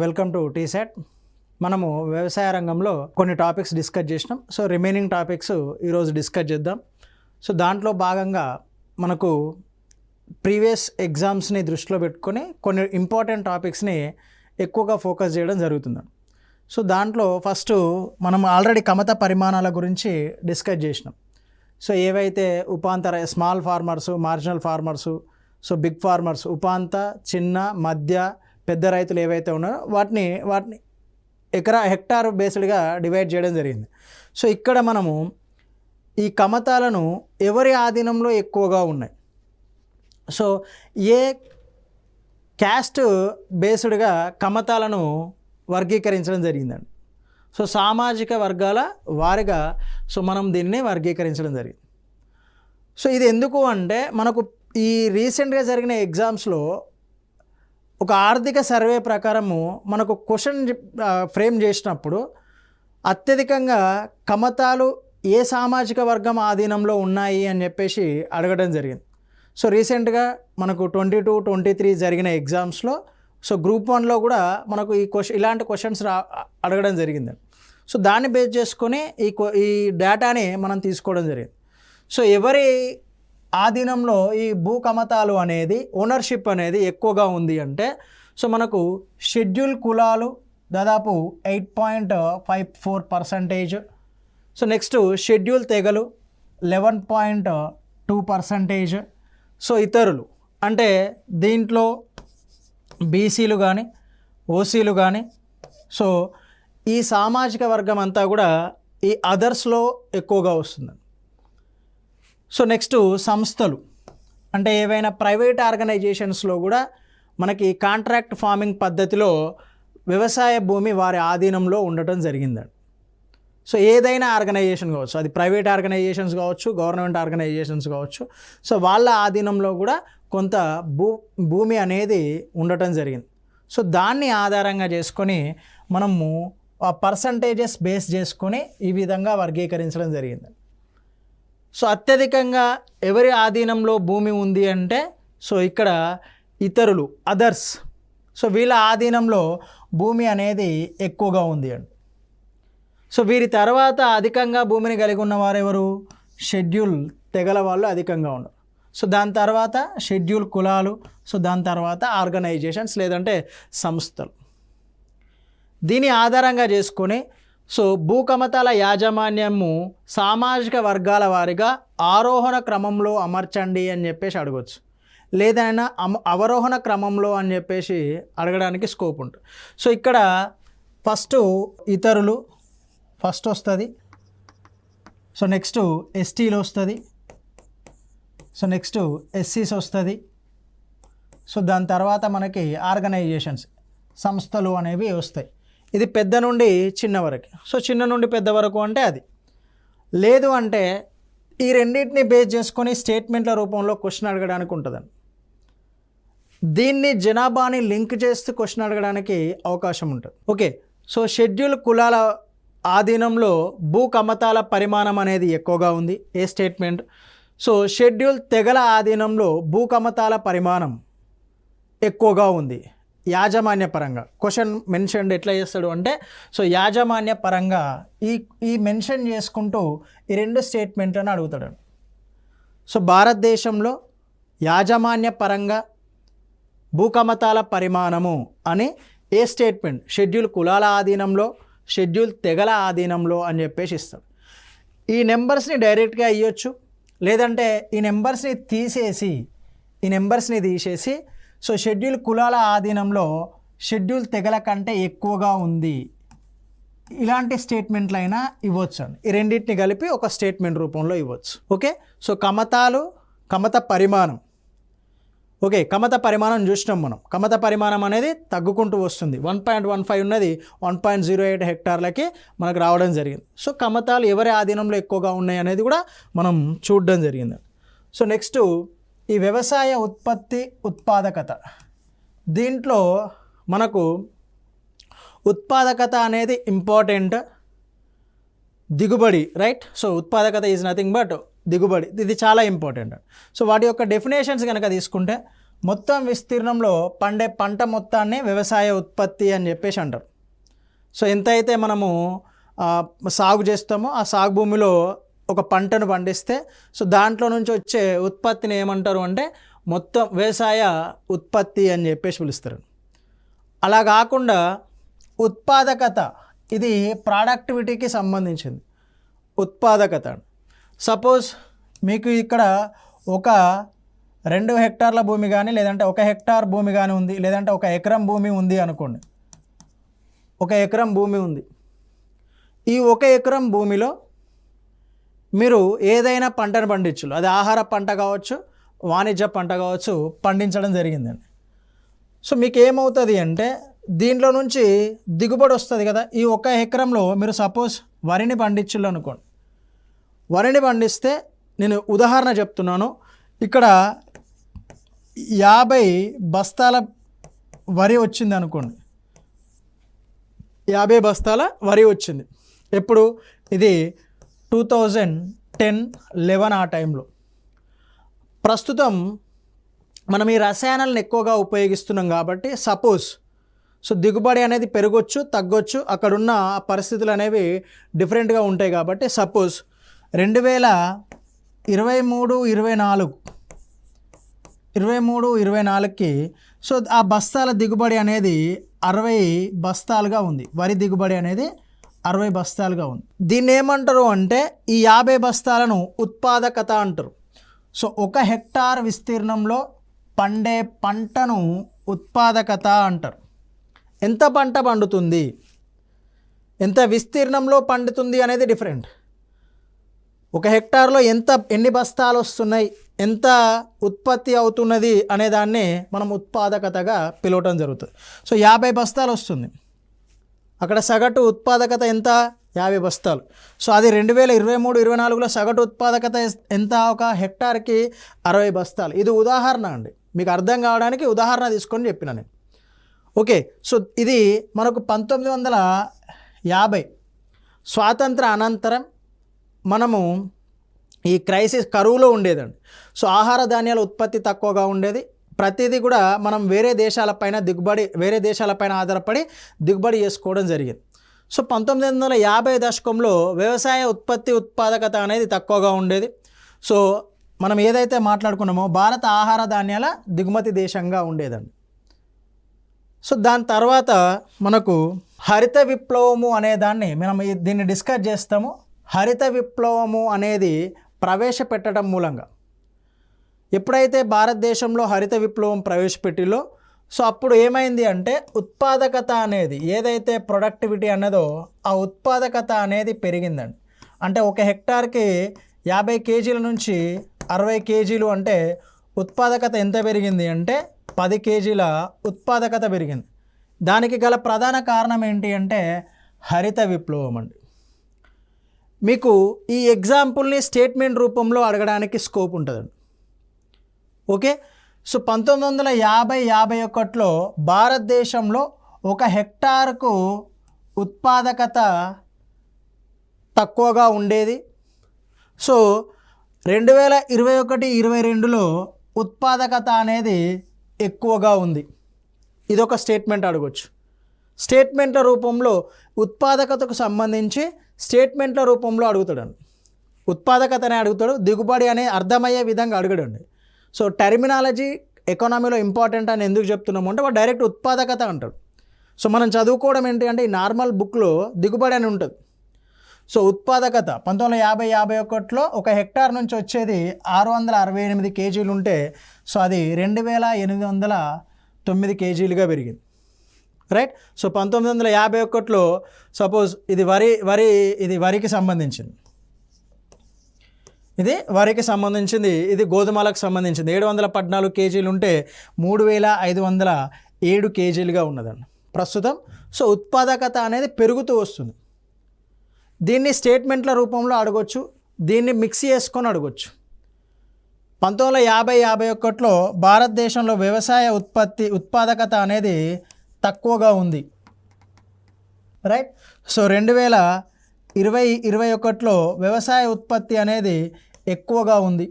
Welcome to టీసెట్. మనము వ్యవసాయ రంగంలో కొన్ని టాపిక్స్ డిస్కస్ చేసినాం. సో రిమైనింగ్ టాపిక్స్ ఈరోజు డిస్కస్ చేద్దాం. సో దాంట్లో భాగంగా మనకు ప్రీవియస్ ఎగ్జామ్స్ని దృష్టిలో పెట్టుకొని కొన్ని ఇంపార్టెంట్ టాపిక్స్ని ఎక్కువగా ఫోకస్ చేయడం జరుగుతుంది. సో దాంట్లో ఫస్ట్ మనం ఆల్రెడీ కమత పరిమాణాల గురించి డిస్కస్ చేసినాం. సో ఏవైతే ఉపాంత small farmers, marginal farmers, so big farmers, ఉపాంత, చిన్న, మధ్య, పెద్ద రైతులు ఏవైతే ఉన్నారో వాటిని హెక్టార్ బేస్డ్గా డివైడ్ చేయడం జరిగింది. సో ఇక్కడ మనము ఈ కమతాలను ఎవరి ఆధీనంలో ఎక్కువగా ఉన్నాయి, సో ఏ క్యాస్ట్ బేస్డ్గా కమతాలను వర్గీకరించడం జరిగిందండి. సో సామాజిక వర్గాల వారిగా సో మనం దీన్ని వర్గీకరించడం జరిగింది. సో ఇది ఎందుకు అంటే మనకు ఈ రీసెంట్గా జరిగిన ఎగ్జామ్స్లో ఒక ఆర్థిక సర్వే ప్రకారము మనకు క్వశ్చన్ ఫ్రేమ్ చేసినప్పుడు అత్యధికంగా కమతాలు ఏ సామాజిక వర్గం ఆధీనంలో ఉన్నాయి అని చెప్పేసి అడగడం జరిగింది. సో రీసెంట్గా మనకు 22-23 జరిగిన ఎగ్జామ్స్లో సో గ్రూప్ 1లో కూడా మనకు ఇలాంటి క్వశ్చన్స్ అడగడం జరిగింది. సో దాన్ని బేస్ చేసుకొని ఈ డేటాని మనం తీసుకోవడం జరిగింది. సో ఎవరి ఆధీనంలో ఈ భూ కమతాలు అనేది ఓనర్షిప్ అనేది ఎక్కువగా ఉంది అంటే సో మనకు షెడ్యూల్ కులాలు దాదాపు 8.54%. సో నెక్స్ట్ షెడ్యూల్ తెగలు 11.2%. సో ఇతరులు అంటే దీంట్లో బీసీలు కానీ ఓసీలు కానీ సో ఈ సామాజిక వర్గం అంతా కూడా ఈ అదర్స్లో ఎక్కువగా వస్తుంది. సో నెక్స్ట్ సంస్థలు అంటే ఏవైనా ప్రైవేట్ ఆర్గనైజేషన్స్లో కూడా మనకి కాంట్రాక్ట్ ఫార్మింగ్ పద్ధతిలో వ్యవసాయ భూమి వారి ఆధీనంలో ఉండటం జరిగిందండి. సో ఏదైనా ఆర్గనైజేషన్ కావచ్చు, అది ప్రైవేట్ ఆర్గనైజేషన్స్ కావచ్చు, గవర్నమెంట్ ఆర్గనైజేషన్స్ కావచ్చు, సో వాళ్ళ ఆధీనంలో కూడా కొంత భూమి అనేది ఉండటం జరిగింది. సో దాన్ని ఆధారంగా చేసుకొని మనము ఆ పర్సంటేజెస్ బేస్ చేసుకొని ఈ విధంగా వర్గీకరించడం జరిగింది. సో అత్యధికంగా ఎవరి ఆధీనంలో భూమి ఉంది అంటే సో ఇక్కడ ఇతరులు, అదర్స్, సో వీళ్ళ ఆధీనంలో భూమి అనేది ఎక్కువగా ఉంది అండి. సో వీరి తర్వాత అధికంగా భూమిని కలిగి ఉన్నవారు ఎవరు? షెడ్యూల్ తెగల వాళ్ళు అధికంగా ఉన్నారు. సో దాని తర్వాత షెడ్యూల్ కులాలు, సో దాని తర్వాత ఆర్గనైజేషన్స్ లేదంటే సంస్థలు. దీని ఆధారంగా చేసుకొని సో భూకమతాల యాజమాన్యము సామాజిక వర్గాల వారిగా ఆరోహణ క్రమంలో అమర్చండి అని చెప్పేసి అడగవచ్చు, లేదైనా అవరోహణ క్రమంలో అని చెప్పేసి అడగడానికి స్కోప్ ఉంటుంది. సో ఇక్కడ ఫస్ట్ ఇతరులు ఫస్ట్ వస్తుంది. సో నెక్స్ట్ ఎస్టీలు వస్తుంది. సో నెక్స్ట్ ఎస్సీస్ వస్తుంది. సో దాని తర్వాత మనకి ఆర్గనైజేషన్స్, సంస్థలు అనేవి వస్తాయి. ఇది పెద్ద నుండి చిన్న వరకు. సో చిన్న నుండి పెద్ద వరకు అంటే అది లేదు అంటే ఈ రెండింటిని బేస్ చేసుకొని స్టేట్మెంట్ల రూపంలో క్వశ్చన్ అడగడానికి ఉంటుందండి. దీన్ని జనాభాని లింక్ చేస్తూ క్వశ్చన్ అడగడానికి అవకాశం ఉంటుంది. ఓకే, సో షెడ్యూల్ కులాల ఆధీనంలో భూ కమతాల పరిమాణం అనేది ఎక్కువగా ఉంది. ఏ స్టేట్మెంట్? సో షెడ్యూల్ తెగల ఆధీనంలో భూ కమతాల పరిమాణం ఎక్కువగా ఉంది యాజమాన్య పరంగా. క్వశ్చన్ మెన్షన్ ఎట్లా చేస్తాడు అంటే సో యాజమాన్య పరంగా ఈ మెన్షన్ చేసుకుంటూ ఈ రెండు స్టేట్మెంట్లను అడుగుతాడు. సో భారతదేశంలో యాజమాన్య పరంగా భూకమతాల పరిమాణము అని ఏ స్టేట్మెంట్? షెడ్యూల్ కులాల ఆధీనంలో, షెడ్యూల్ తెగల ఆధీనంలో అని చెప్పేసి ఇస్తాడు. ఈ నెంబర్స్ని డైరెక్ట్గా ఇవ్వచ్చు, లేదంటే ఈ నెంబర్స్ని తీసేసి సో షెడ్యూల్ కులాల ఆధీనంలో షెడ్యూల్ తెగల కంటే ఎక్కువగా ఉంది ఇలాంటి స్టేట్మెంట్లు అయినా ఇవ్వచ్చు అండి. ఈ రెండింటిని కలిపి ఒక స్టేట్మెంట్ రూపంలో ఇవ్వచ్చు. ఓకే, సో కమత పరిమాణం. ఓకే, కమత పరిమాణం చూసినాం మనం. కమత పరిమాణం అనేది తగ్గుకుంటూ వస్తుంది. 1.15 ఉన్నది 1.08 హెక్టార్లకి మనకు రావడం జరిగింది. సో కమతాలు ఎవరి ఆధీనంలో ఎక్కువగా ఉన్నాయి అనేది కూడా మనం చూడడం జరిగింది. సో నెక్స్ట్ ఈ వ్యవసాయ ఉత్పాదకత. దీంట్లో మనకు ఉత్పాదకత అనేది ఇంపార్టెంట్, దిగుబడి, రైట్? సో ఉత్పాదకత ఈజ్ నథింగ్ బట్ దిగుబడి, ఇది చాలా ఇంపార్టెంట్. సో వాటి యొక్క డెఫినేషన్స్ కనుక తీసుకుంటే మొత్తం విస్తీర్ణంలో పండే పంట మొత్తాన్ని వ్యవసాయ ఉత్పత్తి అని చెప్పేసి అంటారు. సో ఎంతైతే మనము సాగు చేస్తామో ఆ సాగు భూమిలో ఒక పంటను పండిస్తే సో దాంట్లో నుంచి వచ్చే ఉత్పత్తిని ఏమంటారు అంటే మొత్తం వ్యవసాయ ఉత్పత్తి అని చెప్పేసి పిలుస్తారు. అలా కాకుండా ఉత్పాదకత, ఇది ప్రొడక్టివిటీకి సంబంధించింది. ఉత్పాదకత సపోజ్ మీకు ఇక్కడ ఒక 2 హెక్టార్ల భూమి కానీ లేదంటే 1 హెక్టార్ భూమి కానీ ఉంది, లేదంటే 1 ఎకరం భూమి ఉంది అనుకోండి. 1 ఎకరం భూమి ఉంది. ఈ 1 ఎకరం భూమిలో మీరు ఏదైనా పంటను పండించు, అది ఆహార పంట కావచ్చు, వాణిజ్య పంట కావచ్చు, పండించడం జరిగిందండి. సో మీకు ఏమవుతుంది అంటే దీంట్లో నుంచి దిగుబడి వస్తుంది కదా. ఈ 1 ఎకరంలో మీరు సపోజ్ వరిని పండించులు అనుకోండి. వరిని పండిస్తే నేను ఉదాహరణ చెప్తున్నాను, ఇక్కడ 50 బస్తాల వరి వచ్చింది అనుకోండి. 50 బస్తాల వరి వచ్చింది. ఎప్పుడు? ఇది 2010-11 ఆ టైంలో. ప్రస్తుతం మనం ఈ రసాయనాలను ఎక్కువగా ఉపయోగిస్తున్నాం కాబట్టి సపోజ్ సో దిగుబడి అనేది పెరగొచ్చు, తగ్గొచ్చు, అక్కడున్న పరిస్థితులు అనేవి డిఫరెంట్గా ఉంటాయి. కాబట్టి సపోజ్ 2023-24కి సో ఆ బస్తాల దిగుబడి అనేది 60 బస్తాలుగా ఉంది. వరి దిగుబడి అనేది 60 బస్తాలుగా ఉంది. దీన్ని ఏమంటారు అంటే ఈ 50 బస్తాలను ఉత్పాదకత అంటారు. సో 1 హెక్టార్ విస్తీర్ణంలో పండే పంటను ఉత్పాదకత అంటారు. ఎంత పంట పండుతుంది, ఎంత విస్తీర్ణంలో పండుతుంది అనేది డిఫరెంట్. 1 హెక్టార్లో ఎన్ని బస్తాలు వస్తున్నాయి, ఎంత ఉత్పత్తి అవుతున్నది అనే దాన్ని మనం ఉత్పాదకతగా పిలవటం జరుగుతుంది. సో 50 బస్తాలు వస్తుంది, అక్కడ సగటు ఉత్పాదకత ఎంత? 50 బస్తాలు. సో అది 2023-24లో సగటు ఉత్పాదకత ఎంత? 1 హెక్టార్కి 60 బస్తాలు. ఇది ఉదాహరణ అండి, మీకు అర్థం కావడానికి ఉదాహరణ తీసుకొని చెప్పిన నేను. ఓకే, సో ఇది మనకు 1950 స్వాతంత్ర అనంతరం మనము ఈ క్రైసిస్ కరువులో ఉండేదండి. సో ఆహార ధాన్యాల ఉత్పత్తి తక్కువగా ఉండేది. ప్రతిదీ కూడా మనం వేరే దేశాలపైన ఆధారపడి దిగుబడి చేసుకోవడం జరిగింది. సో 1950 దశకంలో వ్యవసాయ ఉత్పాదకత అనేది తక్కువగా ఉండేది. సో మనం ఏదైతే మాట్లాడుకున్నామో భారత ఆహార ధాన్యాల దిగుమతి దేశంగా ఉండేదండి. సో దాని తర్వాత మనకు హరిత విప్లవము అనే దాన్ని మనం దీన్ని డిస్కస్ చేస్తాము. హరిత విప్లవము అనేది ప్రవేశపెట్టడం మూలంగా ఎప్పుడైతే భారతదేశంలో హరిత విప్లవం ప్రవేశపెట్టిలో సో అప్పుడు ఏమైంది అంటే ఉత్పాదకత అనేది ఏదైతే ప్రొడక్టివిటీ అన్నదో ఆ ఉత్పాదకత అనేది పెరిగిందండి. అంటే 1 హెక్టార్కి 50 కేజీల నుంచి 60 కేజీలు అంటే ఉత్పాదకత ఎంత పెరిగింది అంటే 10 కేజీల ఉత్పాదకత పెరిగింది. దానికి గల ప్రధాన కారణం ఏంటి అంటే హరిత విప్లవం అండి. మీకు ఈ ఎగ్జాంపుల్ని స్టేట్మెంట్ రూపంలో అడగడానికి స్కోప్ ఉంటుందండి. ఓకే, సో 1950-51లో భారతదేశంలో 1 హెక్టార్కు ఉత్పాదకత తక్కువగా ఉండేది. సో 2021-22లో ఉత్పాదకత అనేది ఎక్కువగా ఉంది. ఇదొక స్టేట్మెంట్ అడగొచ్చు. స్టేట్మెంట్ల రూపంలో ఉత్పాదకతకు సంబంధించి స్టేట్మెంట్ల రూపంలో అడుగుతాడండి. ఉత్పాదకతనే అడుగుతాడు, దిగుబడి అనే అర్థమయ్యే విధంగా అడగడండి. సో టెర్మినాలజీ ఎకానమీలో ఇంపార్టెంట్ అని ఎందుకు చెప్తున్నాము అంటే వాడు డైరెక్ట్ ఉత్పాదకత అంటాడు. సో మనం చదువుకోవడం ఏంటి అంటే ఈ నార్మల్ బుక్లో దిగుబడి అని ఉంటుంది. సో ఉత్పాదకత 1950-51లో 1 హెక్టార్ నుంచి వచ్చేది 668 కేజీలు ఉంటే సో అది 2809 కేజీలుగా పెరిగింది. రైట్. సో 1951లో సపోజ్ ఇది వరికి సంబంధించింది, ఇది గోధుమలకు సంబంధించింది. 714 కేజీలు ఉంటే 3507 కేజీలుగా ఉన్నదండి ప్రస్తుతం. సో ఉత్పాదకత అనేది పెరుగుతూ వస్తుంది. దీన్ని స్టేట్మెంట్ల రూపంలో అడగొచ్చు, దీన్ని మిక్స్ చేసుకొని అడగొచ్చు. 1950-51లో భారతదేశంలో వ్యవసాయ ఉత్పాదకత అనేది తక్కువగా ఉంది. రైట్. సో 2020-21లో వ్యవసాయ ఉత్పత్తి అనేది ఎక్కువగా ఉంది.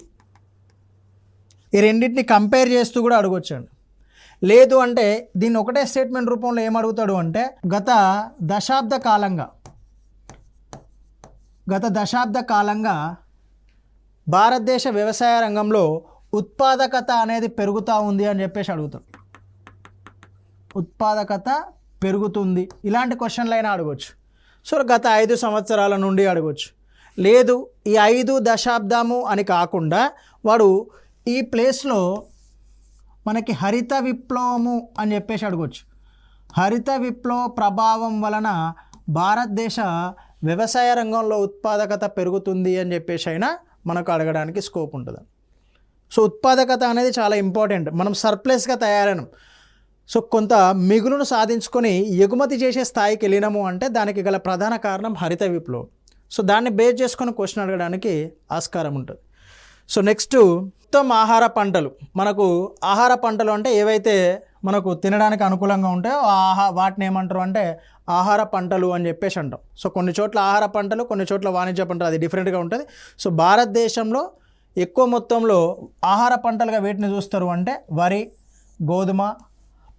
ఈ రెండింటిని కంపేర్ చేస్తూ కూడా అడగొచ్చండి. లేదు అంటే దీన్ని ఒకటే స్టేట్మెంట్ రూపంలో ఏం అడుగుతాడు అంటే గత దశాబ్ద కాలంగా భారతదేశ వ్యవసాయ రంగంలో ఉత్పాదకత అనేది పెరుగుతూ ఉంది అని చెప్పేసి అడుగుతాడు. ఉత్పాదకత పెరుగుతుంది, ఇలాంటి క్వశ్చన్లు అయినా అడగవచ్చు. సో గత 5 సంవత్సరాల నుండి అడగవచ్చు. లేదు ఈ 5 దశాబ్దము అని కాకుండా వాడు ఈ ప్లేస్లో మనకి హరిత విప్లవము అని చెప్పేసి అడగవచ్చు. హరిత విప్లవ ప్రభావం వలన భారతదేశ వ్యవసాయ రంగంలో ఉత్పాదకత పెరుగుతుంది అని చెప్పేసి అయినా మనకు అడగడానికి స్కోప్ ఉంటుంది. సో ఉత్పాదకత అనేది చాలా ఇంపార్టెంట్. మనం సర్ప్లస్గా తయారైనాం, సో కొంత మిగులును సాధించుకొని ఎగుమతి చేసే స్థాయికి వెళ్ళినాము అంటే దానికి గల ప్రధాన కారణం హరిత విప్లవం. సో దాన్ని బేస్ చేసుకొని క్వశ్చన్ అడగడానికి ఆస్కారం ఉంటుంది. సో నెక్స్ట్ మొత్తం ఆహార పంటలు. మనకు ఆహార పంటలు అంటే ఏవైతే మనకు తినడానికి అనుకూలంగా ఉంటాయో వాటిని ఏమంటారు అంటే ఆహార పంటలు అని చెప్పేసి అంటాం. సో కొన్ని చోట్ల ఆహార పంటలు, కొన్ని చోట్ల వాణిజ్య పంటలు, అది డిఫరెంట్గా ఉంటుంది. సో భారతదేశంలో ఎక్కువ మొత్తంలో ఆహార పంటలుగా వేటిని చూస్తారు అంటే వరి, గోధుమ,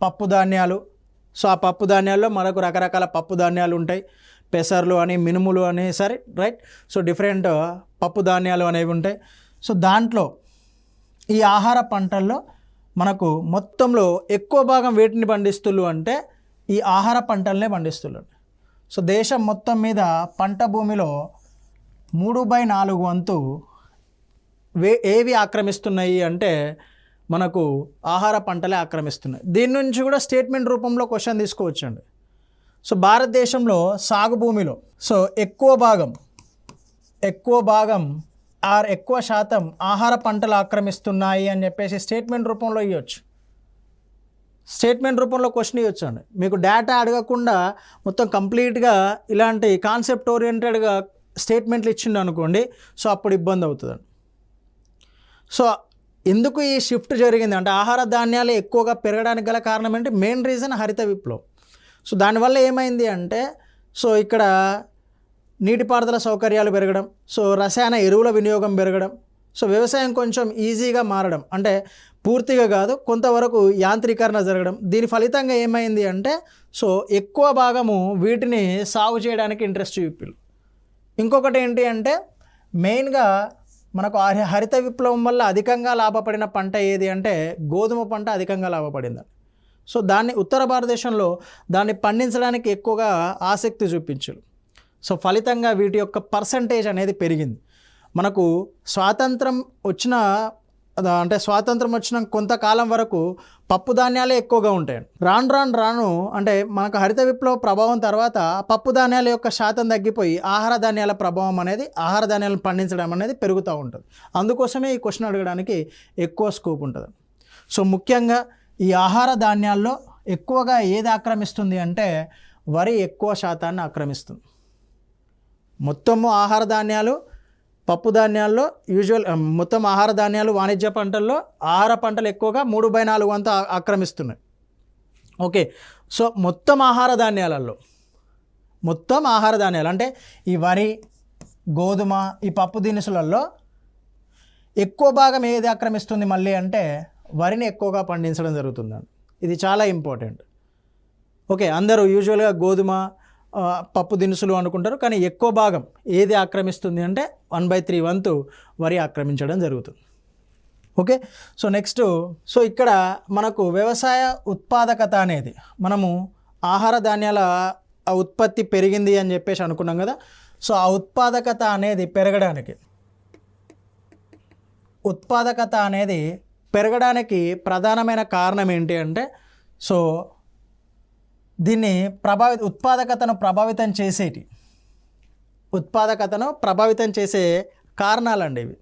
పప్పు ధాన్యాలు. సో ఆ పప్పు ధాన్యాల్లో మనకు రకరకాల పప్పు ధాన్యాలు ఉంటాయి, పెసర్లు అని, మినుములు అని, సరే రైట్. సో డిఫరెంట్ పప్పు ధాన్యాలు అనేవి ఉంటాయి. సో దాంట్లో ఈ ఆహార పంటల్లో మనకు మొత్తంలో ఎక్కువ భాగం వేటిని పండిస్తున్నారు అంటే ఈ ఆహార పంటలనే పండిస్తున్నారు. సో దేశం మొత్తం మీద పంట భూమిలో 3/4 వంతు ఏవి ఆక్రమిస్తున్నాయి అంటే మనకు ఆహార పంటలే ఆక్రమిస్తున్నాయి. దీని నుంచి కూడా స్టేట్మెంట్ రూపంలో క్వశ్చన్ తీసుకోవచ్చండి. సో భారతదేశంలో సాగు భూమిలో సో ఎక్కువ భాగం ఎక్కువ శాతం ఆహార పంటలు ఆక్రమిస్తున్నాయి అని చెప్పేసి స్టేట్మెంట్ రూపంలో ఇవ్వచ్చు. స్టేట్మెంట్ రూపంలో క్వశ్చన్ ఇవ్వచ్చు అండి. మీకు డేటా అడగకుండా మొత్తం కంప్లీట్గా ఇలాంటి కాన్సెప్ట్ ఓరియంటెడ్గా స్టేట్మెంట్లు ఇచ్చిండు అనుకోండి, సో అప్పుడు ఇబ్బంది అవుతుందండి. సో ఎందుకు ఈ షిఫ్ట్ జరిగింది అంటే ఆహార ధాన్యాలు ఎక్కువగా పెరగడానికి గల కారణం ఏంటి? మెయిన్ రీజన్ హరిత విప్లవం. సో దానివల్ల ఏమైంది అంటే సో ఇక్కడ నీటిపారుదల సౌకర్యాలు పెరగడం, సో రసాయన ఎరువుల వినియోగం పెరగడం, సో వ్యవసాయం కొంచెం ఈజీగా మారడం, అంటే పూర్తిగా కాదు కొంతవరకు యాంత్రీకరణ జరగడం. దీని ఫలితంగా ఏమైంది అంటే సో ఎక్కువ భాగము వీటిని సాగు చేయడానికి ఇంట్రెస్ట్ చూపిల్లు. ఇంకొకటి ఏంటి అంటే మెయిన్గా మనకు హరిత విప్లవం వల్ల అధికంగా లాభపడిన పంట ఏది అంటే గోధుమ పంట అధికంగా లాభపడింది. సో దాన్ని ఉత్తర భారతదేశంలో దాన్ని పండించడానికి ఎక్కువగా ఆసక్తి చూపించారు. సో ఫలితంగా వీటి యొక్క పర్సంటేజ్ అనేది పెరిగింది. మనకు స్వాతంత్రం వచ్చిన కొంతకాలం వరకు పప్పు ధాన్యాలే ఎక్కువగా ఉంటాయి. రాను అంటే మనకు హరిత విప్లవ ప్రభావం తర్వాత పప్పు ధాన్యాల యొక్క శాతం తగ్గిపోయి ఆహార ధాన్యాల ప్రభావం అనేది ఆహార ధాన్యాలను పండించడం అనేది పెరుగుతూ ఉంటుంది. అందుకోసమే ఈ క్వశ్చన్ అడగడానికి ఎక్కువ స్కోప్ ఉంటుంది. సో ముఖ్యంగా ఈ ఆహార ధాన్యాల్లో ఎక్కువగా ఏది ఆక్రమిస్తుంది అంటే వరి ఎక్కువ శాతాన్ని ఆక్రమిస్తుంది. మొత్తము ఆహార ధాన్యాలు, పప్పు ధాన్యాల్లో మొత్తం ఆహార ధాన్యాలు వాణిజ్య పంటల్లో ఆహార పంటలు ఎక్కువగా 3/4 వంతు ఆక్రమిస్తున్నాయి. ఓకే, సో మొత్తం ఆహార ధాన్యాలు అంటే ఈ వరి, గోధుమ, ఈ పప్పు దినుసులలో ఎక్కువ భాగం ఏది ఆక్రమిస్తుంది మళ్ళీ అంటే వరిని ఎక్కువగా పండించడం జరుగుతుందండి. ఇది చాలా ఇంపార్టెంట్. ఓకే, అందరూ యూజువల్గా గోధుమ, పప్పు దినుసులు అనుకుంటారు, కానీ ఎక్కువ భాగం ఏది ఆక్రమిస్తుంది అంటే 1/3 వంతు వరి ఆక్రమించడం జరుగుతుంది. ఓకే, సో నెక్స్ట్ సో ఇక్కడ మనకు వ్యవసాయ ఉత్పాదకత అనేది మనము ఆహార ధాన్యాల ఉత్పత్తి పెరిగింది అని చెప్పేసి అనుకున్నాం కదా. సో ఆ ఉత్పాదకత అనేది పెరగడానికి ప్రధానమైన కారణం ఏంటి అంటే సో దీన్ని ఉత్పాదకతను ప్రభావితం చేసే కారణాలండి ఇవి.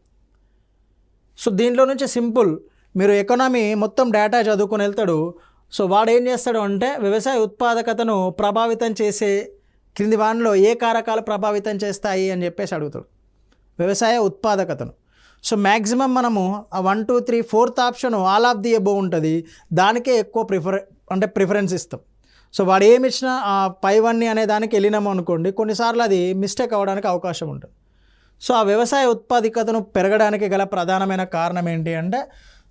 సో దీంట్లో నుంచి సింపుల్ మీరు ఎకనామీ మొత్తం డేటా చదువుకొని వెళ్తాడు. సో వాడు ఏం చేస్తాడు అంటే వ్యవసాయ ఉత్పాదకతను ప్రభావితం చేసే క్రింది వానిలో ఏ కారకాలు ప్రభావితం చేస్తాయి అని చెప్పేసి అడుగుతాడు వ్యవసాయ ఉత్పాదకతను. సో మ్యాక్సిమం మనము 1, 2, 3, 4th option all of the above ఉంటుంది, దానికే ఎక్కువ ప్రిఫరెన్స్ ఇస్తాం. సో వాడు ఏమి ఇచ్చినా ఆ పైవన్నీ అనే దానికి వెళ్ళినాము అనుకోండి, కొన్నిసార్లు అది మిస్టేక్ అవ్వడానికి అవకాశం ఉంటుంది. సో ఆ వ్యవసాయ ఉత్పాదకతను పెరగడానికి గల ప్రధానమైన కారణం ఏంటి అంటే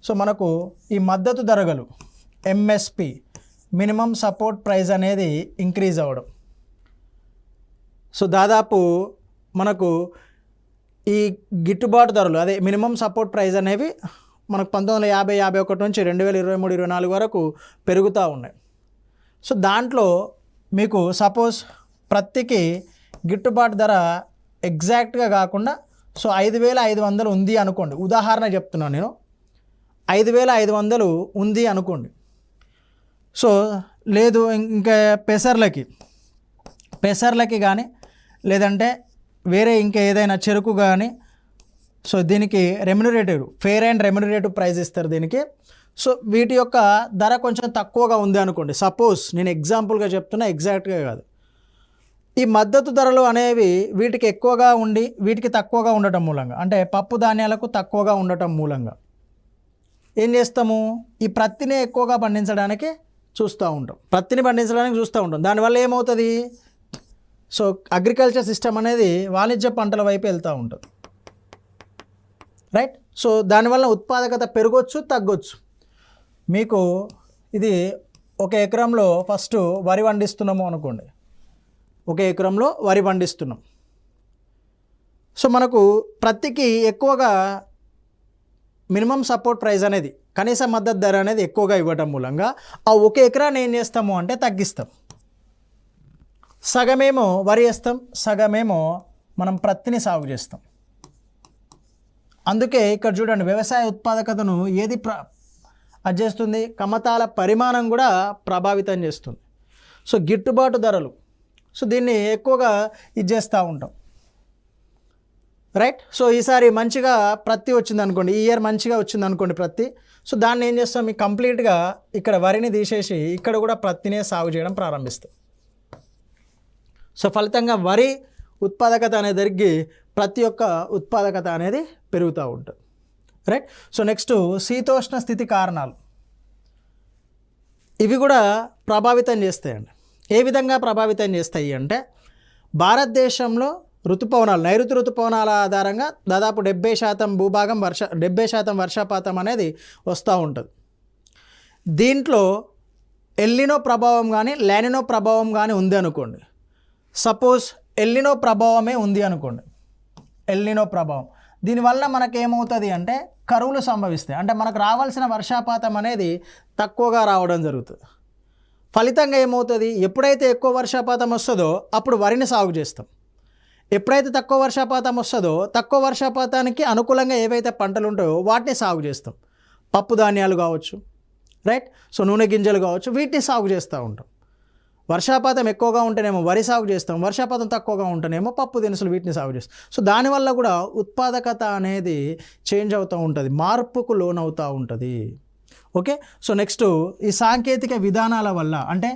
సో మనకు ఈ మద్దతు ధరలు ఎంఎస్పి మినిమం సపోర్ట్ ప్రైస్ అనేది ఇంక్రీజ్ అవ్వడం. సో దాదాపు మనకు ఈ గిట్టుబాటు ధరలు అదే మినిమం సపోర్ట్ ప్రైస్ అనేవి మనకు 1950-51 నుంచి 2023-24 వరకు పెరుగుతూ ఉన్నాయి. సో దాంట్లో మీకు సపోజ్ ప్రతికి గిట్టుబాటు ధర ఎగ్జాక్ట్గా కాకుండా సో 5,500 ఉంది అనుకోండి, ఉదాహరణ చెప్తున్నాను నేను, 5,500 ఉంది అనుకోండి. సో లేదు ఇంకా పెసర్లకి కానీ లేదంటే వేరే ఇంకా ఏదైనా చెరుకు కానీ సో దీనికి ఫెయిర్ అండ్ రెమ్యునరేటివ్ ప్రైస్ ఇస్తారు దీనికి. సో వీటి యొక్క ధర కొంచెం తక్కువగా ఉంది అనుకోండి, సపోజ్ నేను ఎగ్జాంపుల్గా చెప్తున్నా, ఎగ్జాక్ట్గా కాదు. ఈ మద్దతు ధరలు అనేవి వీటికి ఎక్కువగా ఉండి వీటికి తక్కువగా ఉండటం మూలంగా, అంటే పప్పు ధాన్యాలకు తక్కువగా ఉండటం మూలంగా ఏం చేస్తాము, ఈ ప్రత్తిని ఎక్కువగా పండించడానికి చూస్తూ ఉంటాం. దానివల్ల ఏమవుతుంది, సో అగ్రికల్చర్ సిస్టమ్ అనేది వాణిజ్య పంటల వైపు వెళ్తూ ఉంటుంది, రైట్. సో దానివల్ల ఉత్పాదకత పెరగొచ్చు, తగ్గొచ్చు. మీకు ఇది ఒక ఎకరంలో ఫస్ట్ వరి పండిస్తున్నాము అనుకోండి, ఒక ఎకరంలో వరి పండిస్తున్నాం. సో మనకు ప్రతికి ఎక్కువగా మినిమం సపోర్ట్ ప్రైస్ అనేది, కనీస మద్దతు ధర అనేది ఎక్కువగా ఇవ్వటం మూలంగా ఆ ఒక ఎకరాన్ని ఏం చేస్తాము అంటే తగ్గిస్తాం. సగమేమో వరి వేస్తాం, సగమేమో మనం ప్రత్తిని సాగు చేస్తాం. అందుకే ఇక్కడ చూడండి, వ్యవసాయ ఉత్పాదకతను ఏది అది చేస్తుంది, కమతాల పరిమాణం కూడా ప్రభావితం చేస్తుంది. సో గిట్టుబాటు ధరలు, సో దీన్ని ఎక్కువగా ఇది చేస్తూ ఉంటాం, రైట్. సో ఈసారి మంచిగా ప్రత్తి వచ్చింది అనుకోండి, ఈ ఇయర్ మంచిగా వచ్చింది అనుకోండి ప్రత్తి. సో దాన్ని ఏం చేస్తాం, మీకు కంప్లీట్గా ఇక్కడ వరిని తీసేసి ఇక్కడ కూడా ప్రత్తినే సాగు చేయడం ప్రారంభిస్తాం. సో ఫలితంగా వరి ఉత్పాదకత అనేది పెరిగి ప్రతి ఒక్క ఉత్పాదకత అనేది పెరుగుతూ ఉంటుంది, రైట్. సో నెక్స్ట్ శీతోష్ణ స్థితి కారణాలు, ఇవి కూడా ప్రభావితం చేస్తాయండి. ఏ విధంగా ప్రభావితం చేస్తాయి అంటే, భారతదేశంలో నైరుతి ఋతుపవనాల ఆధారంగా దాదాపు 70% భూభాగం 70% వర్షపాతం అనేది వస్తూ ఉంటుంది. దీంట్లో ఎల్నినో ప్రభావం కానీ లానినో ప్రభావం కానీ ఉంది అనుకోండి. సపోజ్ ఎల్నినో ప్రభావమే ఉంది అనుకోండి, ఎల్నినో ప్రభావం, దీనివల్ల మనకేమవుతుంది అంటే కరువులు సంభవిస్తాయి. అంటే మనకు రావాల్సిన వర్షపాతం అనేది తక్కువగా రావడం జరుగుతుంది. ఫలితంగా ఏమవుతుంది, ఎప్పుడైతే ఎక్కువ వర్షపాతం వస్తుందో అప్పుడు వరిని సాగు చేస్తాం. ఎప్పుడైతే తక్కువ వర్షపాతం వస్తుందో తక్కువ వర్షపాతానికి అనుకూలంగా ఏవైతే పంటలు ఉంటాయో వాటిని సాగు చేస్తాం. పప్పు ధాన్యాలు కావచ్చు, రైట్. సో నూనె గింజలు కావచ్చు, వీటిని సాగు చేస్తూ ఉంటాం. వర్షపాతం ఎక్కువగా ఉంటేనేమో వరి సాగు చేస్తాం, వర్షపాతం తక్కువగా ఉంటేనేమో పప్పు దినుసులు వీటిని సాగు చేస్తాం. సో దానివల్ల కూడా ఉత్పాదకత అనేది చేంజ్ అవుతూ ఉంటుంది, మార్పుకు లోనవుతూ ఉంటుంది. ఓకే. సో నెక్స్ట్ ఈ సాంకేతిక విధానాల వల్ల, అంటే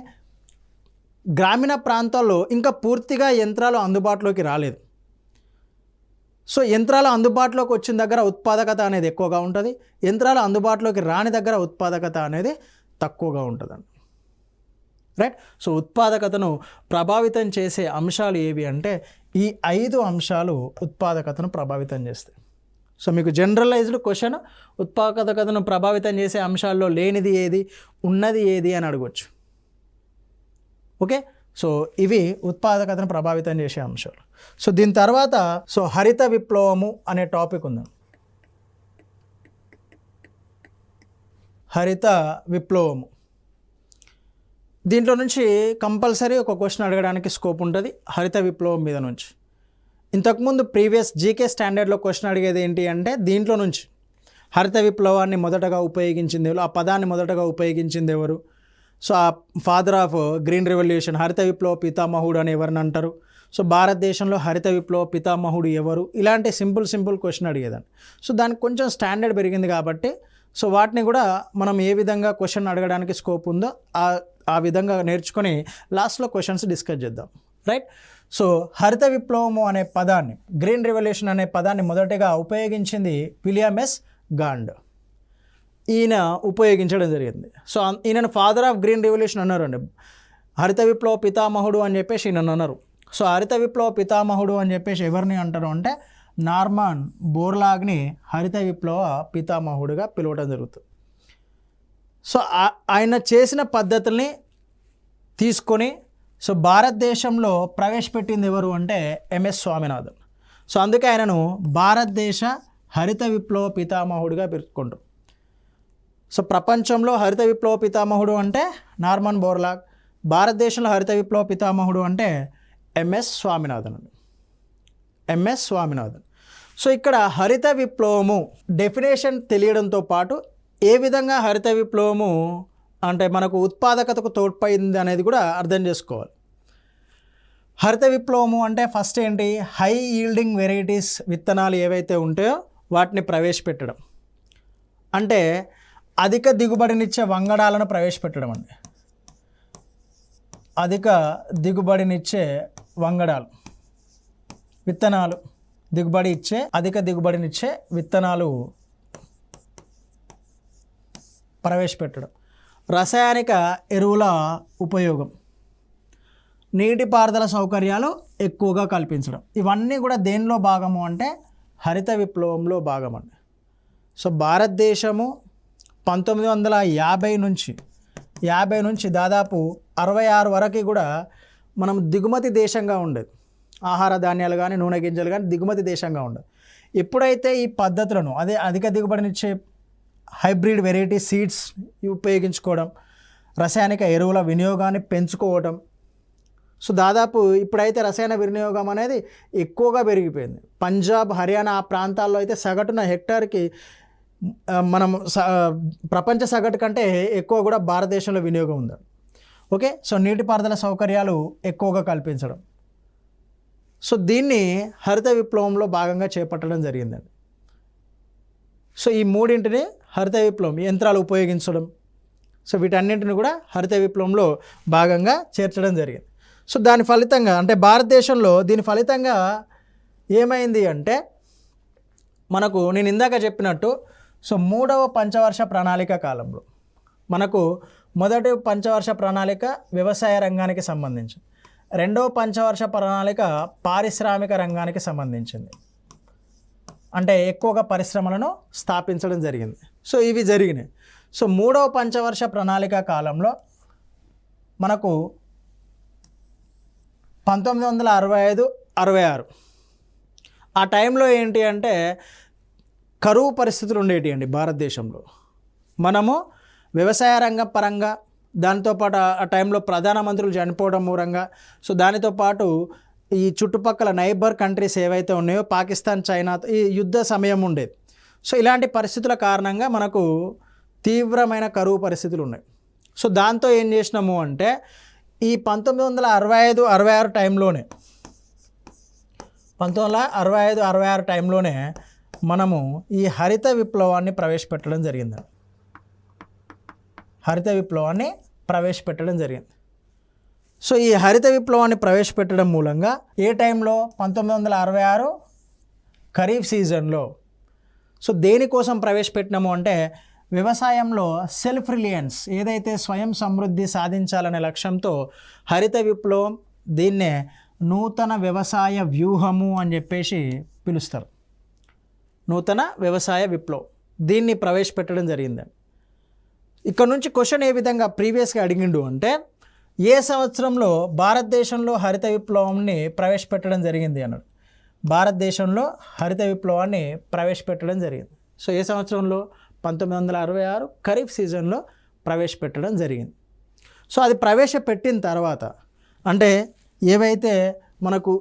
గ్రామీణ ప్రాంతాల్లో ఇంకా పూర్తిగా యంత్రాలు అందుబాటులోకి రాలేదు. సో యంత్రాలు అందుబాటులోకి వచ్చిన దగ్గర ఉత్పాదకత అనేది ఎక్కువగా ఉంటుంది, యంత్రాలు అందుబాటులోకి రాని దగ్గర ఉత్పాదకత అనేది తక్కువగా ఉంటుందండి, రైట్. సో ఉత్పాదకతను ప్రభావితం చేసే అంశాలు ఏవి అంటే ఈ 5 అంశాలు ఉత్పాదకతను ప్రభావితం చేస్తాయి. సో మీకు జనరలైజ్డ్ క్వశ్చన్, ఉత్పాదకతను ప్రభావితం చేసే అంశాల్లో లేనిది ఏది, ఉన్నది ఏది అని అడగవచ్చు. ఓకే. సో ఇవి ఉత్పాదకతను ప్రభావితం చేసే అంశాలు. సో దీని తర్వాత సో హరిత విప్లవము అనే టాపిక్ ఉంది. హరిత విప్లవము, దీంట్లో నుంచి కంపల్సరీ ఒక క్వశ్చన్ అడగడానికి స్కోప్ ఉంటుంది హరిత విప్లవం మీద నుంచి. ఇంతకుముందు ప్రీవియస్ జీకే స్టాండర్డ్లో క్వశ్చన్ అడిగేది ఏంటి అంటే దీంట్లో నుంచి హరిత విప్లవాన్ని మొదటగా ఉపయోగించింది ఎవరు, ఆ పదాన్ని మొదటగా ఉపయోగించింది ఎవరు, సో ఆ ఫాదర్ ఆఫ్ గ్రీన్ రెవల్యూషన్, హరిత విప్లవ పితామహుడు అని ఎవరిని అంటారు, సో భారతదేశంలో హరిత విప్లవ పితామహుడు ఎవరు, ఇలాంటి సింపుల్ క్వశ్చన్ అడిగేదాన్ని. సో దానికి కొంచెం స్టాండర్డ్ పెరిగింది కాబట్టి సో వాటిని కూడా మనం ఏ విధంగా క్వశ్చన్ అడగడానికి స్కోప్ ఉందో ఆ విధంగా నేర్చుకొని లాస్ట్లో క్వశ్చన్స్ డిస్కస్ చేద్దాం, రైట్. సో హరిత విప్లవము అనే పదాన్ని, గ్రీన్ రెవల్యూషన్ అనే పదాన్ని మొదటగా ఉపయోగించింది విలియం ఎస్ గాండ్. ఈయన ఉపయోగించడం జరిగింది. సో ఈయనను ఫాదర్ ఆఫ్ గ్రీన్ రెవల్యూషన్ అన్నారండి, హరిత విప్లవ పితామహుడు అని చెప్పేసి ఈయన అన్నారు. సో హరిత విప్లవ పితామహుడు అని చెప్పేసి ఎవరిని అంటారు అంటే నార్మన్ బోర్లాగ్ని హరిత విప్లవ పితామహుడిగా పిలవడం జరుగుతుంది. సో ఆయన చేసిన పద్ధతుల్ని తీసుకొని సో భారతదేశంలో ప్రవేశపెట్టింది ఎవరు అంటే ఎంఎస్ స్వామినాథన్. సో అందుకే ఆయనను భారతదేశ హరిత విప్లవ పితామహుడిగా పేర్కొంటాం. సో ప్రపంచంలో హరిత విప్లవ పితామహుడు అంటే నార్మన్ బోర్లాగ్, భారతదేశంలో హరిత విప్లవ పితామహుడు అంటే MS Swaminathan. MS Swaminathan. So ఇక్కడ హరిత విప్లవము డెఫినేషన్ తెలియడంతో పాటు ఏ విధంగా హరిత విప్లవము అంటే మనకు ఉత్పాదకతకు తోడ్పడింది అనేది కూడా అర్థం చేసుకోవాలి. హరిత విప్లవము అంటే ఫస్ట్ ఏంటి, హై ఈల్డింగ్ వెరైటీస్ విత్తనాలు ఏవైతే ఉంటాయో వాటిని ప్రవేశపెట్టడం, అంటే అధిక దిగుబడినిచ్చే వంగడాలను ప్రవేశపెట్టడం అండి. అధిక దిగుబడినిచ్చే వంగడాలు విత్తనాలు, అధిక దిగుబడినిచ్చే విత్తనాలు ప్రవేశపెట్టడం. రసాయనిక ఎరువుల ఉపయోగం, నీటిపారుదల సౌకర్యాలు ఎక్కువగా కల్పించడం, ఇవన్నీ కూడా దేనిలో భాగము అంటే హరిత విప్లవంలో భాగం అండి. సో భారతదేశము 1950 నుంచి దాదాపు 66 వరకు కూడా మనం దిగుమతి దేశంగా ఉండేది. ఆహార ధాన్యాలు కానీ నూనె గింజలు కానీ దిగుమతి దేశంగా ఉండేది. ఎప్పుడైతే ఈ పద్ధతులను అధిక దిగుబడినిచ్చే హైబ్రిడ్ వెరైటీ సీడ్స్ ఉపయోగించుకోవడం, రసాయనిక ఎరువుల వినియోగాన్ని పెంచుకోవడం, సో దాదాపు ఇప్పుడైతే రసాయన వినియోగం అనేది ఎక్కువగా పెరిగిపోయింది. పంజాబ్, హర్యానా ఆ ప్రాంతాల్లో అయితే సగటున హెక్టార్కి మనం ప్రపంచ సగటు కంటే ఎక్కువ కూడా భారతదేశంలో వినియోగం ఉంది. ఓకే, సో నీటిపారుదల సౌకర్యాలు ఎక్కువగా కల్పించడం, సో దీన్ని హరిత విప్లవంలో భాగంగా చేపట్టడం జరిగిందండి. సో ఈ మూడింటిని హరిత విప్లవం, యంత్రాలు ఉపయోగించడం, సో వీటన్నింటిని కూడా హరిత విప్లవంలో భాగంగా చేర్చడం జరిగింది. సో దాని ఫలితంగా అంటే భారతదేశంలో దీని ఫలితంగా ఏమైంది అంటే మనకు నేను ఇందాక చెప్పినట్టు సో 3వ పంచవర్ష ప్రణాళిక కాలంలో మనకు మొదటి పంచవర్ష ప్రణాళిక వ్యవసాయ రంగానికి సంబంధించి, 2వ పంచవర్ష ప్రణాళిక పారిశ్రామిక రంగానికి సంబంధించింది, అంటే ఎక్కువగా పరిశ్రమలను స్థాపించడం జరిగింది. సో ఇవి జరిగినాయి. సో 3వ పంచవర్ష ప్రణాళిక కాలంలో మనకు 1965-66 ఆ టైంలో ఏంటి అంటే కరువు పరిస్థితులు ఉండేటి అండి భారతదేశంలో. మనము వ్యవసాయ రంగం పరంగా, దాంతోపాటు ఆ టైంలో ప్రధానమంత్రులు చనిపోవడం మూలంగా, సో దానితో పాటు ఈ చుట్టుపక్కల నైబర్ కంట్రీస్ ఏవైతే ఉన్నాయో పాకిస్తాన్, చైనా ఈ యుద్ధ సమయం ఉండేది. సో ఇలాంటి పరిస్థితుల కారణంగా మనకు తీవ్రమైన కరువు పరిస్థితులు ఉన్నాయి. సో దాంతో ఏం చేసినాము అంటే ఈ 1965-66 టైంలోనే 1965-66 టైంలోనే మనము ఈ హరిత విప్లవాన్ని ప్రవేశపెట్టడం జరిగిందండి. హరిత విప్లవాన్ని ప్రవేశపెట్టడం జరిగింది. సో ఈ హరిత విప్లవాన్ని ప్రవేశపెట్టడం మూలంగా ఏ టైంలో 1966 ఖరీఫ్ సీజన్లో. సో దేనికోసం ప్రవేశపెట్టినాము అంటే వ్యవసాయంలో సెల్ఫ్ రిలయన్స్, ఏదైతే స్వయం సమృద్ధి సాధించాలనే లక్ష్యంతో హరిత విప్లవం, దీన్నే నూతన వ్యవసాయ వ్యూహము అని చెప్పేసి పిలుస్తారు. నూతన వ్యవసాయ విప్లవం, దీన్ని ప్రవేశపెట్టడం జరిగిందండి. ఇక్కడ నుంచి క్వశ్చన్ ఏ విధంగా ప్రీవియస్గా అడిగిండు అంటే ఏ సంవత్సరంలో భారతదేశంలో హరిత విప్లవాన్ని ప్రవేశపెట్టడం జరిగింది అన్నాడు. భారతదేశంలో హరిత విప్లవాన్ని ప్రవేశపెట్టడం జరిగింది. సో ఏ సంవత్సరంలో 1966 ఖరీఫ్ సీజన్లో ప్రవేశపెట్టడం జరిగింది. సో అది ప్రవేశపెట్టిన తర్వాత అంటే ఏవైతే మనకు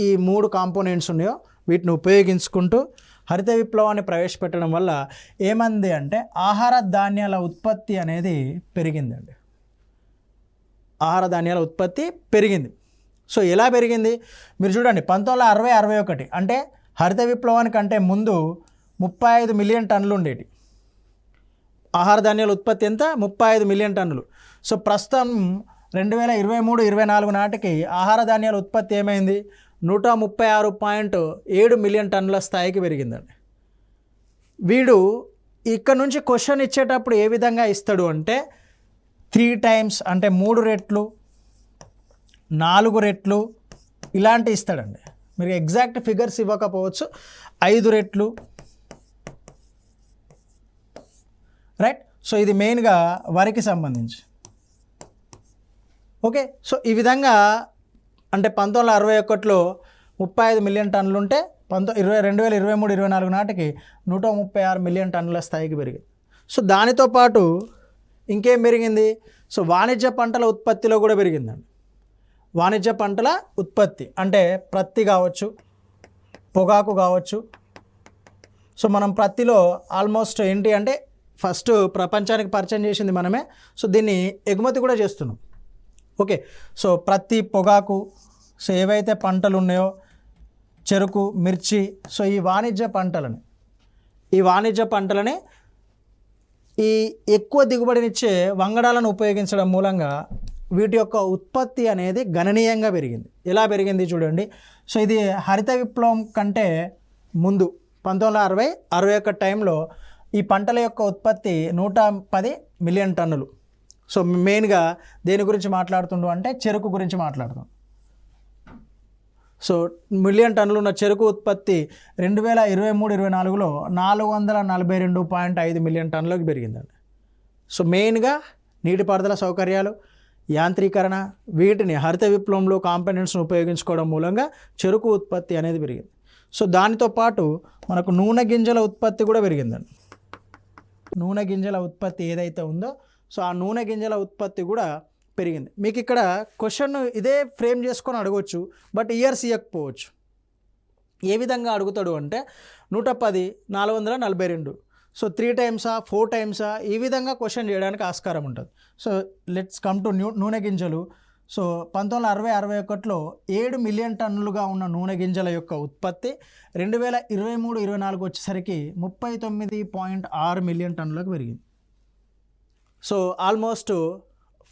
ఈ 3 కాంపోనెంట్స్ ఉన్నాయో వీటిని ఉపయోగించుకుంటూ హరిత విప్లవాన్ని ప్రవేశపెట్టడం వల్ల ఏమంది అంటే ఆహార ధాన్యాల ఉత్పత్తి అనేది పెరిగిందండి. ఆహార ధాన్యాల ఉత్పత్తి పెరిగింది. సో ఎలా పెరిగింది మీరు చూడండి. 1960-61 అంటే హరిత విప్లవానికి అంటే ముందు 35 మిలియన్ టన్నులు ఉండేవి. ఆహార ధాన్యాల ఉత్పత్తి ఎంత? 35 మిలియన్ టన్నులు. సో ప్రస్తుతం 2023-24 నాటికి ఆహార ధాన్యాల ఉత్పత్తి ఏమైంది? 136.7 మిలియన్ టన్నుల స్థాయికి పెరిగిందండి. వీడు ఇక్కడ నుంచి క్వశ్చన్ ఇచ్చేటప్పుడు ఏ విధంగా ఇస్తాడు అంటే 3 టైమ్స్ అంటే 3 రెట్లు, 4 రెట్లు ఇలాంటి ఇస్తాడండి. మీరు ఎగ్జాక్ట్ ఫిగర్స్ ఇవ్వకపోవచ్చు, 5 రెట్లు, రైట్. సో ఇది మెయిన్గా వరికి సంబంధించి. ఓకే, సో ఈ విధంగా అంటే 1961లో 35 మిలియన్ టన్నులు ఉంటే 2023-24 నాటికి 136 మిలియన్ టన్నుల స్థాయికి పెరిగింది. సో దానితో పాటు ఇంకేం పెరిగింది? సో వాణిజ్య పంటల ఉత్పత్తిలో కూడా పెరిగిందండి. వాణిజ్య పంటల ఉత్పత్తి అంటే ప్రత్తి కావచ్చు, పొగాకు కావచ్చు. సో మనం ప్రత్తిలో ఆల్మోస్ట్ ఏంటి అంటే ఫస్ట్ ప్రపంచానికి పరిచయం చేసింది మనమే. సో దీన్ని ఎగుమతి కూడా చేస్తున్నాం. ఓకే, సో ప్రత్తి, పొగాకు, సో ఏవైతే పంటలు ఉన్నాయో చెరుకు, మిర్చి, సో ఈ వాణిజ్య పంటలని ఈ ఎక్కువ దిగుబడినిచ్చే వంగడాలను ఉపయోగించడం మూలంగా వీటి యొక్క ఉత్పత్తి అనేది గణనీయంగా పెరిగింది. ఎలా పెరిగింది చూడండి. సో ఇది హరిత విప్లవం కంటే ముందు 1960-61 టైంలో ఈ పంటల యొక్క ఉత్పత్తి 110 మిలియన్ టన్నులు. సో మెయిన్గా దేని గురించి మాట్లాడుతుండు అంటే చెరుకు గురించి మాట్లాడుతాం. సో మిలియన్ టన్నులు ఉన్న చెరుకు ఉత్పత్తి 2023-24లో 442.5 మిలియన్ టన్నులకు పెరిగిందండి. సో మెయిన్గా నీటిపారుదల సౌకర్యాలు, యాంత్రీకరణ, వీటిని హరిత విప్లవంలో కాంపోనెంట్స్ను ఉపయోగించుకోవడం మూలంగా చెరుకు ఉత్పత్తి అనేది పెరిగింది. సో దానితో పాటు మనకు నూనె గింజల ఉత్పత్తి కూడా పెరిగిందండి. నూనె గింజల ఉత్పత్తి ఏదైతే ఉందో సో ఆ నూనె గింజల ఉత్పత్తి కూడా పెరిగింది. మీకు ఇక్కడ క్వశ్చన్ ఇదే ఫ్రేమ్ చేసుకొని అడగవచ్చు, బట్ ఇయర్స్ ఇవ్వకపోవచ్చు. ఏ విధంగా అడుగుతాడు అంటే 110, 442, సో 3 టైమ్సా 4 టైమ్సా ఈ విధంగా క్వశ్చన్ చేయడానికి ఆస్కారం ఉంటుంది. సో లెట్స్ కమ్ టు నూనె గింజలు. సో 1960-61లో 7 మిలియన్ టన్నులుగా ఉన్న నూనె గింజల యొక్క ఉత్పత్తి 2023-24 వచ్చేసరికి 39.6 మిలియన్ టన్నులకు పెరిగింది. సో ఆల్మోస్ట్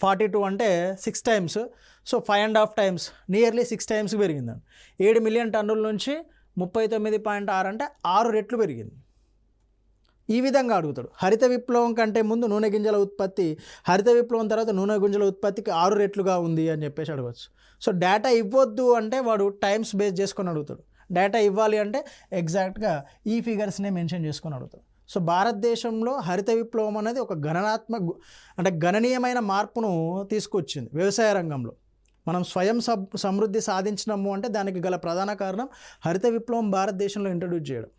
42 అంటే 6 times, so 5.5 times, nearly 6 times పెరిగిందండి. 7 మిలియన్ టన్నుల నుంచి 39.6 అంటే 6 రెట్లు పెరిగింది. ఈ విధంగా అడుగుతాడు. హరిత విప్లవం కంటే ముందు నూనె గింజల ఉత్పత్తి, హరిత విప్లవం తర్వాత నూనె గింజల ఉత్పత్తికి 6 రెట్లుగా ఉంది అని చెప్పేసి అడగవచ్చు. సో డేటా ఇవ్వద్దు అంటే వాడు టైమ్స్ బేస్ చేసుకొని అడుగుతాడు. డేటా ఇవ్వాలి అంటే ఎగ్జాక్ట్గా ఈ ఫిగర్స్నే మెన్షన్ చేసుకొని అడుగుతాడు. సో భారతదేశంలో హరిత విప్లవం అనేది ఒక గణనీయమైన మార్పును తీసుకొచ్చింది వ్యవసాయ రంగంలో. మనం స్వయం సమృద్ధి సాధించినాము అంటే దానికి గల ప్రధాన కారణం హరిత విప్లవం భారతదేశంలో ఇంట్రడ్యూస్ చేయడం.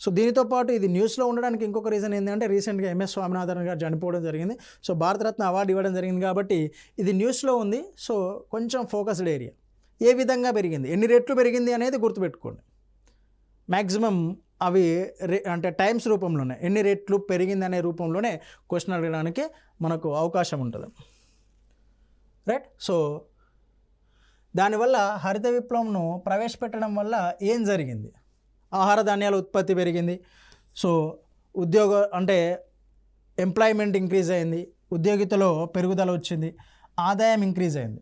సో దీనితో పాటు ఇది న్యూస్లో ఉండడానికి ఇంకొక రీజన్ ఏంటంటే రీసెంట్గా ఎంఎస్ స్వామినాథన్ గారు చనిపోవడం జరిగింది. సో భారతరత్న అవార్డు ఇవ్వడం జరిగింది కాబట్టి ఇది న్యూస్లో ఉంది. సో కొంచెం ఫోకస్డ్ ఏరియా. ఏ విధంగా పెరిగింది, ఎన్ని రెట్లు పెరిగింది అనేది గుర్తుపెట్టుకోండి. మ్యాక్సిమం అవి అంటే టైమ్స్ రూపంలోనే ఎన్ని రెట్లు పెరిగింది అనే రూపంలోనే క్వశ్చన్ అడగడానికి మనకు అవకాశం ఉంటుంది, రైట్. సో దానివల్ల హరిత విప్లవంను ప్రవేశపెట్టడం వల్ల ఏం జరిగింది? ఆహార ధాన్యాల ఉత్పత్తి పెరిగింది. సో ఎంప్లాయ్మెంట్ ఇంక్రీజ్ అయింది, ఉద్యోగితలో పెరుగుదల వచ్చింది, ఆదాయం ఇంక్రీజ్ అయింది.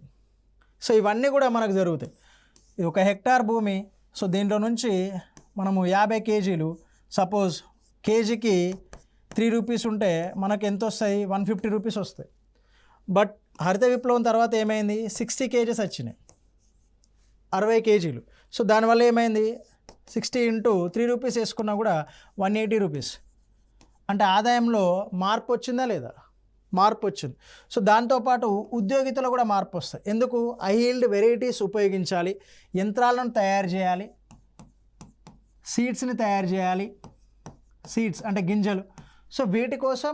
సో ఇవన్నీ కూడా మనకు జరుగుతాయి. ఇది 1 హెక్టార్ భూమి. సో దీంట్లో నుంచి మనము 50 కేజీలు, సపోజ్ కేజీకి 3 రూపీస్ ఉంటే మనకు ఎంత వస్తాయి? 150 రూపీస్ వస్తాయి. బట్ హరిత విప్లవం తర్వాత ఏమైంది? 60 కేజీస్ వచ్చినాయి, 60 కేజీలు. సో దానివల్ల ఏమైంది? 60 ఇంటూ 3 రూపీస్ వేసుకున్నా కూడా 180 రూపీస్. అంటే ఆదాయంలో మార్పు వచ్చిందా లేదా? మార్పు వచ్చింది. సో దాంతోపాటు ఉద్యోగితలో కూడా మార్పు వస్తాయి. ఎందుకు? హై ఈల్డ్ వెరైటీస్ ఉపయోగించాలి, యంత్రాలను తయారు చేయాలి, సీడ్స్ని తయారు చేయాలి. సీడ్స్ అంటే గింజలు. సో వీటి కోసం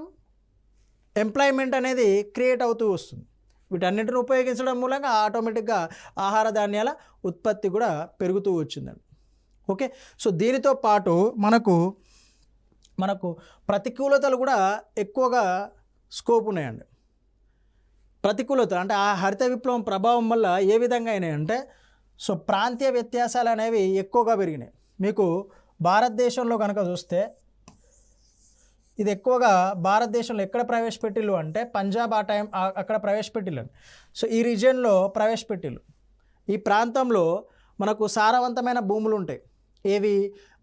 ఎంప్లాయ్మెంట్ అనేది క్రియేట్ అవుతూ వస్తుంది. వీటన్నిటిని ఉపయోగించడం మూలంగా ఆటోమేటిక్గా ఆహార ధాన్యాల ఉత్పత్తి కూడా పెరుగుతూ వచ్చిందండి. ఓకే, సో దీనితో పాటు మనకు ప్రతికూలతలు కూడా ఎక్కువగా స్కోప్ ఉన్నాయండి. ప్రతికూలత అంటే ఆ హరిత విప్లవం ప్రభావం వల్ల ఏ విధంగా అయినాయంటే సో ప్రాంతీయ వ్యత్యాసాలు అనేవి ఎక్కువగా పెరిగినాయి. మీకు భారతదేశంలో కనుక చూస్తే ఇది ఎక్కువగా భారతదేశంలో ఎక్కడ ప్రవేశపెట్టిల్లు అంటే పంజాబ్ అక్కడ ప్రవేశపెట్టిల్లు. సో ఈ రీజియన్లో ప్రవేశపెట్టిల్లు. ఈ ప్రాంతంలో మనకు సారవంతమైన భూములు ఉంటాయి. ఏవి?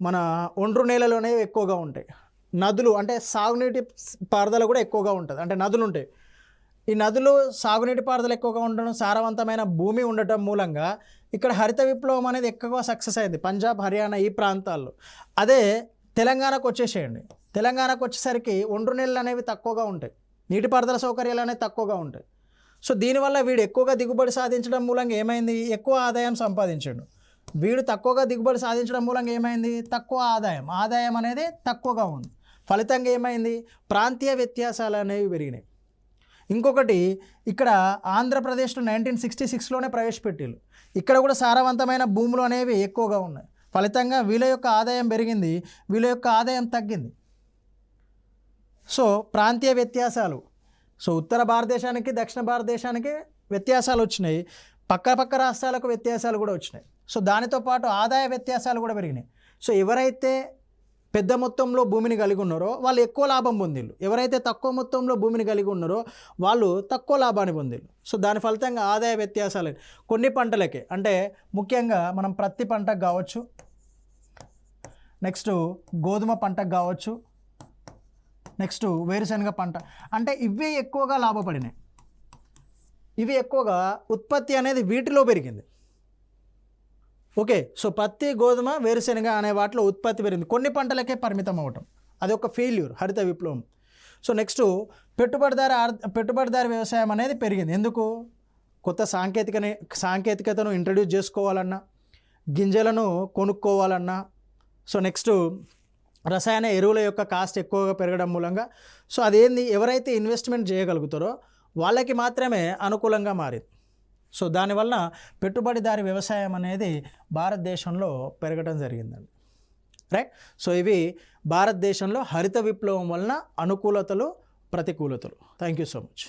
మన ఒండ్రు నేలలోనే ఎక్కువగా ఉంటాయి. నదులు అంటే సాగునీటి పారుదల కూడా ఎక్కువగా ఉంటుంది, అంటే నదులు ఉంటాయి. ఈ నదులు సాగునీటి పారుదల ఎక్కువగా ఉండడం, సారవంతమైన భూమి ఉండటం మూలంగా ఇక్కడ హరిత విప్లవం అనేది ఎక్కువ సక్సెస్ అయింది పంజాబ్, హర్యానా ఈ ప్రాంతాల్లో. అదే తెలంగాణకు వచ్చేసేయండి, తెలంగాణకు వచ్చేసరికి ఒండ్రు నీళ్ళు అనేవి తక్కువగా ఉంటాయి, నీటిపారుదల సౌకర్యాలు అనేవి తక్కువగా ఉంటాయి. సో దీనివల్ల వీడు ఎక్కువగా దిగుబడి సాధించడం మూలంగా ఏమైంది, ఎక్కువ ఆదాయం సంపాదించాడు. వీడు తక్కువగా దిగుబడి సాధించడం మూలంగా ఏమైంది, తక్కువ ఆదాయం అనేది తక్కువగా ఉంది. ఫలితంగా ఏమైంది, ప్రాంతీయ వ్యత్యాసాలు అనేవి పెరిగినాయి. ఇంకొకటి, ఇక్కడ ఆంధ్రప్రదేశ్లో 1966లోనే ప్రవేశపెట్టారు. ఇక్కడ కూడా సారవంతమైన భూములు అనేవి ఎక్కువగా ఉన్నాయి. ఫలితంగా వీళ్ళ యొక్క ఆదాయం పెరిగింది, వీళ్ళ యొక్క ఆదాయం తగ్గింది. సో ప్రాంతీయ వ్యత్యాసాలు, సో ఉత్తర భారతదేశానికి దక్షిణ భారతదేశానికి వ్యత్యాసాలు వచ్చినాయి, పక్క రాష్ట్రాలకు వ్యత్యాసాలు కూడా వచ్చినాయి. సో దానితో పాటు ఆదాయ వ్యత్యాసాలు కూడా పెరిగినాయి. సో ఎవరైతే పెద్ద మొత్తంలో భూమిని కలిగి ఉన్నారో వాళ్ళు ఎక్కువ లాభం పొందిళ్ళు, ఎవరైతే తక్కువ మొత్తంలో భూమిని కలిగి ఉన్నారో వాళ్ళు తక్కువ లాభాన్ని పొందిళ్ళు. సో దాని ఫలితంగా ఆదాయ వ్యత్యాసాలు కొన్ని పంటలకే, అంటే ముఖ్యంగా మనం ప్రత్తి పంటకు కావచ్చు, నెక్స్ట్ గోధుమ పంటకు కావచ్చు, నెక్స్ట్ వేరుశనగ పంట, అంటే ఇవే ఎక్కువగా లాభపడినాయి. ఇవి ఎక్కువగా ఉత్పత్తి అనేది వీటిలో పెరిగింది. ఓకే, సో పత్తి, గోధుమ, వేరుశనగ అనే వాటిలో ఉత్పత్తి పెరిగింది, కొన్ని పరిమితం అవ్వటం, అది ఒక ఫెయిల్యూర్ హరిత విప్లవం. సో నెక్స్ట్ పెట్టుబడిదారి వ్యవసాయం అనేది పెరిగింది. ఎందుకు, కొత్త సాంకేతికతను ఇంట్రడ్యూస్ చేసుకోవాలన్నా, గింజలను కొనుక్కోవాలన్నా, సో నెక్స్ట్ రసాయన ఎరువుల యొక్క కాస్ట్ ఎక్కువగా పెరగడం మూలంగా, సో అదేంది, ఎవరైతే ఇన్వెస్ట్మెంట్ చేయగలుగుతారో వాళ్ళకి మాత్రమే అనుకూలంగా మారింది. సో దానివల్ల పెట్టుబడిదారి వ్యవసాయం అనేది భారతదేశంలో పెరగడం జరిగిందండి. రైట్, సో ఇవి భారతదేశంలో హరిత విప్లవం వలన అనుకూలతలు, ప్రతికూలతలు. Thank you so much.